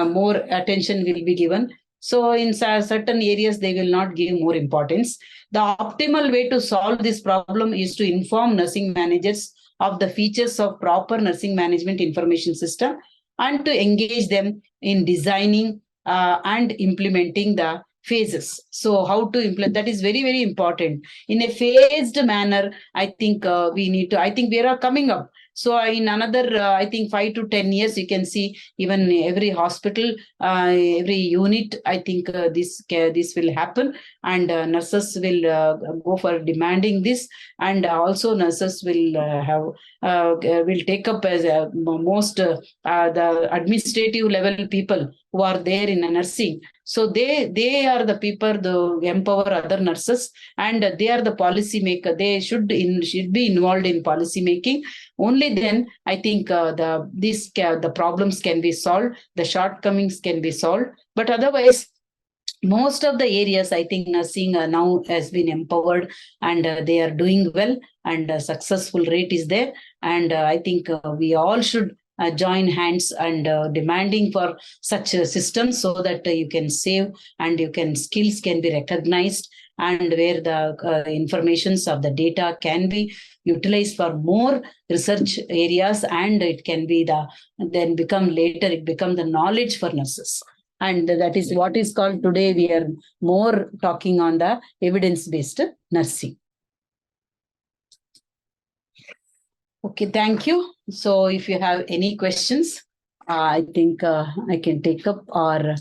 more attention will be given. So in certain areas they will not give more importance. The optimal way to solve this problem is to inform nursing managers of the features of proper nursing management information system, and to engage them in designing and implementing the phases. So how to implement, that is very, very important. In a phased manner, I think I think we are coming up. So in another, I think 5 to 10 years, you can see even every hospital, every unit, I think this will happen, and nurses will go for demanding this, and also nurses will will take up as most the administrative level people who are there in nursing. So they are the people to empower other nurses, and they are the policy maker. They should be involved in policy making. Only then I think the problems can be solved, the shortcomings can be solved. But otherwise, most of the areas, I think nursing now has been empowered, and they are doing well, and successful rate is there. And I think we all should join hands and demanding for such systems, so that you can save, and skills can be recognized, and where the informations of the data can be utilized for more research areas, and it can be then become later, it become the knowledge for nurses. And that is what is called today, we are more talking on the evidence-based nursing. Okay, thank you. So if you have any questions, I think I can take up, or